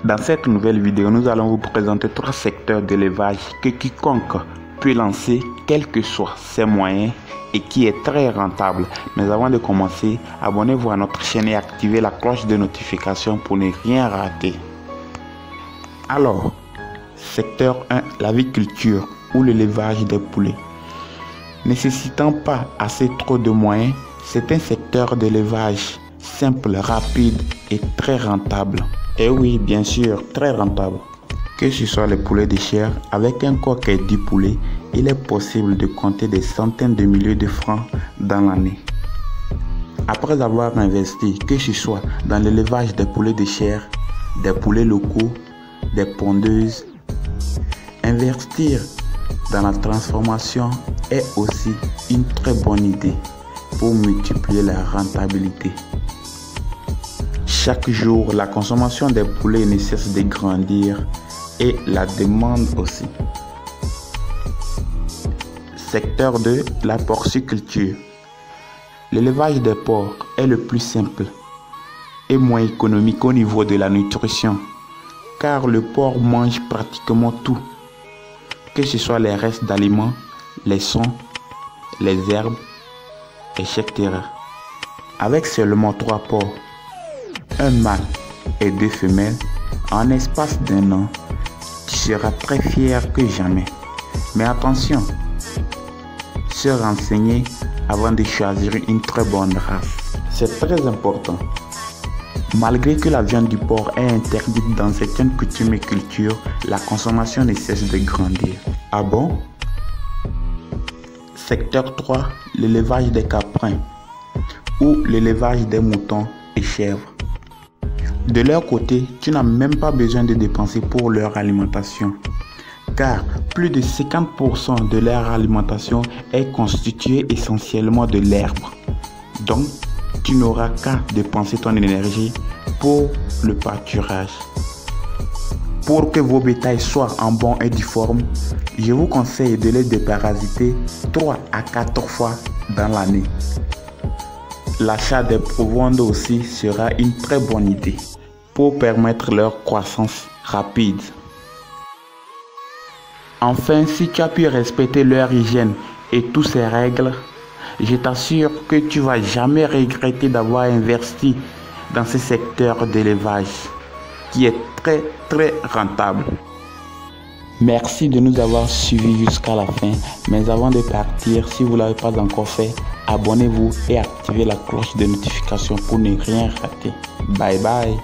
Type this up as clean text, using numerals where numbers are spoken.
Dans cette nouvelle vidéo, nous allons vous présenter 3 secteurs d'élevage que quiconque peut lancer, quels que soient ses moyens, et qui est très rentable. Mais avant de commencer, abonnez-vous à notre chaîne et activez la cloche de notification pour ne rien rater. Alors, secteur 1, l'aviculture ou l'élevage des poulets. Nécessitant pas assez trop de moyens, c'est un secteur d'élevage simple, rapide et très rentable. Et oui, bien sûr, très rentable. Que ce soit les poulets de chair, avec un coq et 10 poulets, il est possible de compter des centaines de milliers de francs dans l'année. Après avoir investi, que ce soit dans l'élevage des poulets de chair, des poulets locaux, des pondeuses, investir dans la transformation est aussi une très bonne idée pour multiplier la rentabilité. Chaque jour, la consommation des poulets ne cesse de grandir et la demande aussi. Secteur 2, la porciculture. L'élevage des porcs est le plus simple et moins économique au niveau de la nutrition, car le porc mange pratiquement tout, que ce soit les restes d'aliments, les sons, les herbes, etc. Avec seulement 3 porcs, un mâle et 2 femelles, en espace d'1 an, tu seras très fier que jamais. Mais attention, se renseigner avant de choisir une très bonne race. C'est très important. Malgré que la viande du porc est interdite dans certaines coutumes et cultures, la consommation ne cesse de grandir. Ah bon? Secteur 3, l'élevage des caprins ou l'élevage des moutons et chèvres. De leur côté, tu n'as même pas besoin de dépenser pour leur alimentation, car plus de 50% de leur alimentation est constituée essentiellement de l'herbe. Donc, tu n'auras qu'à dépenser ton énergie pour le pâturage. Pour que vos bétails soient en bon et due forme, je vous conseille de les déparasiter 3 à 4 fois dans l'année. L'achat des provondes aussi sera une très bonne idée pour permettre leur croissance rapide. Enfin, si tu as pu respecter leur hygiène et toutes ces règles, je t'assure que tu ne vas jamais regretter d'avoir investi dans ce secteur d'élevage qui est très rentable. Merci de nous avoir suivis jusqu'à la fin, mais avant de partir, si vous ne l'avez pas encore fait, abonnez-vous et activez la cloche de notification pour ne rien rater. Bye bye.